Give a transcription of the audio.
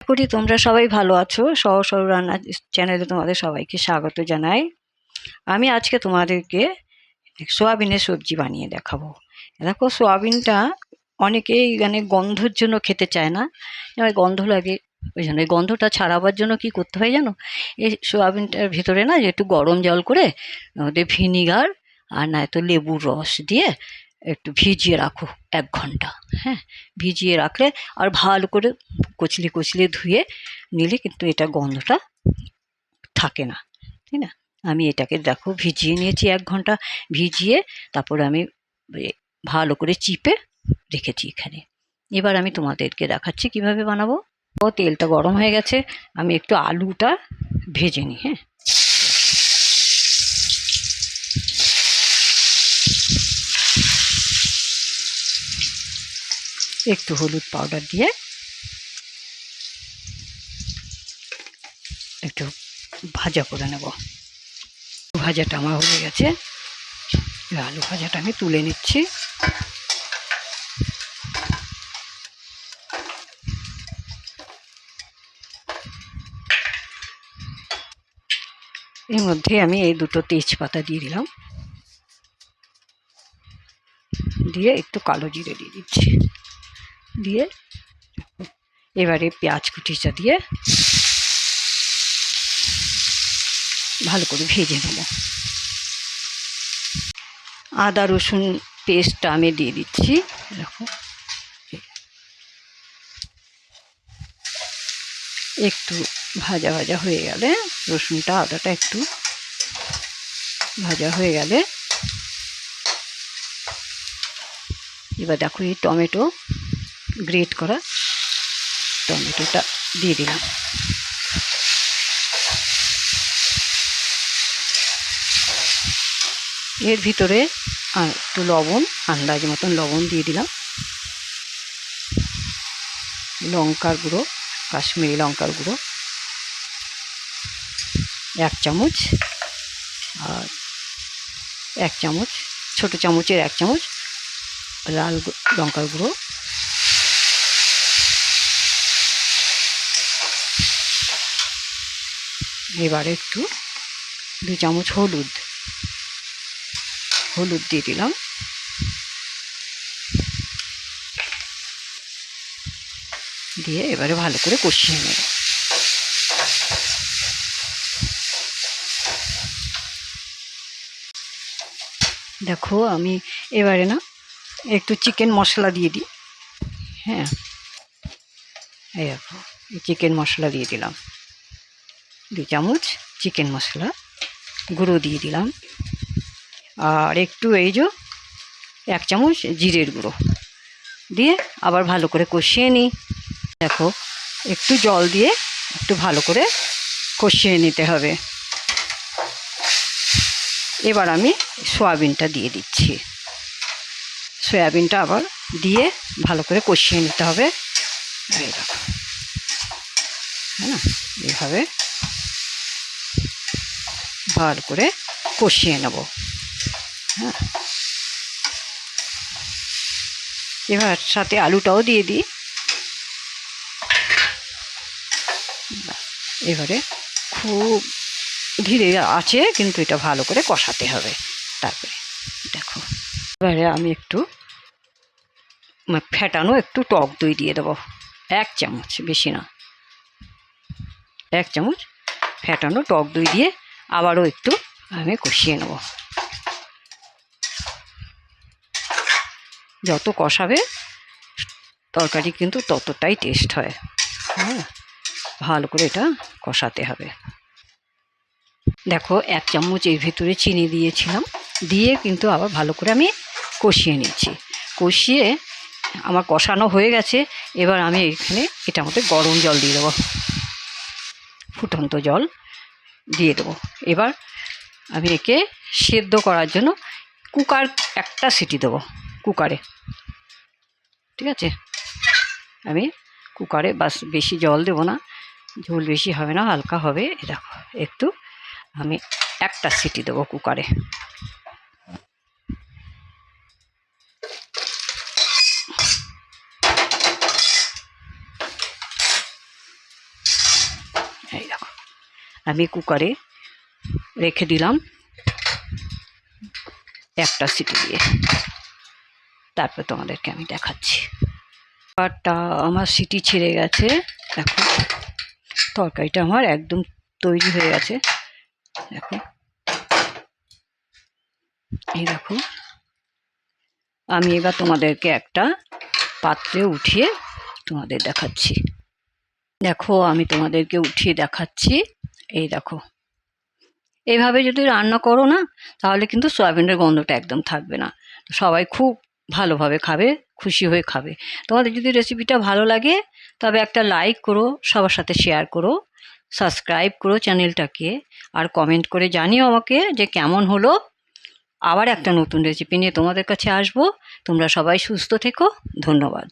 করি তোমরা সবাই ভালো আছো। সহজ সরল রান্না চ্যানেলে তোমাদের সবাইকে স্বাগত জানাই। আমি আজকে তোমাদেরকে সোয়াবিনের সবজি বানিয়ে দেখাবো। দেখো, সোয়াবিনটা অনেকেই গন্ধর জন্য খেতে চায় না, এবার গন্ধ লাগে। ওই জন্য এই গন্ধটা ছাড়াবার জন্য কি করতে হয় জানো? এই সোয়াবিনটার ভিতরে না একটু গরম জল করে ওদের ভিনিগার আর নয়তো লেবুর রস দিয়ে একটু ভিজিয়ে রাখো 1 ঘন্টা। হ্যাঁ, ভিজিয়ে রাখলে আর ভালো করে কচলে কচলে ধুয়ে নিলে কিন্তু এটা গন্ধটা থাকে না, তাই না? আমি এটাকে দেখো ভিজিয়ে নিয়েছি 1 ঘন্টা। ভিজিয়ে তারপর আমি ভালো করে চিপে রেখেছি এখানে। এবার আমি তোমাদেরকে দেখাচ্ছি কিভাবে বানাবো। তেলটা গরম হয়ে গেছে, আমি একটু আলুটা ভেজে নিই। হ্যাঁ, একটু হলুদ পাউডার দিয়ে একটু ভাজা করে নেব। ভাজাটা আমার হয়ে গেছে, আলু ভাজাটা আমি তুলে নিচ্ছি। এর মধ্যে আমি এই 2টো তেজপাতা দিয়ে দিলাম, দিয়ে একটু কালো জিরে দিয়ে দিচ্ছি, দিয়ে এবারে পেঁয়াজ কুচিটা দিয়ে ভালো করে ভেজে নেব। আদা রসুন পেস্টটা আমি দিয়ে দিচ্ছি। দেখো, একটু ভাজা ভাজা হয়ে গেলে, রসুনটা আদাটা একটু ভাজা হয়ে গেলে এবার দেখো এই টমেটো, গ্রেট করা টমেটোটা দিয়ে দিলাম। এর ভিতরে আর একটু লবণ, আন্দাজ মতন লবণ দিয়ে দিলাম। লঙ্কার গুঁড়ো, কাশ্মীরি লঙ্কার গুঁড়ো 1 চামচ, আর 1 চামচ, ছোটো চামচের 1 চামচ লাল লঙ্কার গুঁড়ো, এবারে একটু 2 চামচ হলুদ দিয়ে দিলাম। দিয়ে এবারে ভালো করে কষিয়ে নেব। দেখো, আমি এবারে না একটু চিকেন মশলা দিয়ে দিই। হ্যাঁ, এই দেখো চিকেন মশলা দিয়ে দিলাম, 2 চামচ চিকেন মশলা গুঁড়ো দিয়ে দিলাম। আর একটু এই যে 1 চামচ জিরের গুঁড়ো দিয়ে আবার ভালো করে কষিয়ে নিই। দেখো, একটু জল দিয়ে একটু ভালো করে কষিয়ে নিতে হবে। এবার আমি সয়াবিনটা দিয়ে দিচ্ছি। সয়াবিনটা আবার দিয়ে ভালো করে কষিয়ে নিতে হবে। এই দেখো, হ্যাঁ, এইভাবে ভালো করে কষিয়ে নেব। হ্যাঁ, এবার সাথে আলুটাও দিয়ে দিই। এবারে খুব ধীরে আছে কিন্তু এটা ভালো করে কষাতে হবে। তারপরে দেখো, এবারে আমি একটু ফেটানো একটু টক দই দিয়ে দেবো, 1 চামচ, বেশি না, 1 চামচ ফেটানো টক দই দিয়ে আবারও একটু আমি কষিয়ে নেব। যত কষাবে তরকারি কিন্তু ততটাই টেস্ট হয়। হ্যাঁ, ভালো করে এটা কষাতে হবে। দেখো, 1 চামচ এর ভিতরে চিনি দিয়েছিলাম, দিয়ে কিন্তু আবার ভালো করে আমি কষিয়ে নিচ্ছি। কষিয়ে আমার কষানো হয়ে গেছে। এবার আমি এখানে এটার মধ্যে গরম জল দিয়ে দেবো, ফুটন্ত জল দিয়ে দেবো। এবার আমি একে সেদ্ধ করার জন্য কুকার 1টা সিটি দেবো, কুকারে। ঠিক আছে, আমি কুকারে বাস বেশি জল দেবো না, ঝোল বেশি হবে না, হালকা হবে। দেখো, একটু আমি 1টা সিটি দেবো কুকারে। এই দেখো, আমি কুকারে রেখে দিলাম একটা সিটি দিয়ে, তারপর তোমাদেরকে আমি দেখাচ্ছি। কুকারটা আমার সিটি ছেড়ে গেছে। দেখো তরকারিটা আমার একদম তৈরি হয়ে গেছে। দেখো, এই দেখো, আমি এবার তোমাদেরকে একটা পাত্রে উঠিয়ে তোমাদের দেখাচ্ছি। দেখো, আমি তোমাদেরকে উঠিয়ে দেখাচ্ছি। এই দেখো, এইভাবে যদি রান্না করো না, তাহলে কিন্তু সয়াবিনের গন্ধটা একদম থাকবে না। সবাই খুব ভালোভাবে খাবে, খুশি হয়ে খাবে। তোমাদের যদি রেসিপিটা ভালো লাগে, তবে একটা লাইক করো, সবার সাথে শেয়ার করো, সাবস্ক্রাইব করো চ্যানেলটাকে, আর কমেন্ট করে জানিও আমাকে যে কেমন হলো। আবার একটা নতুন রেসিপি নিয়ে তোমাদের কাছে আসবো। তোমরা সবাই সুস্থ থেকো। ধন্যবাদ।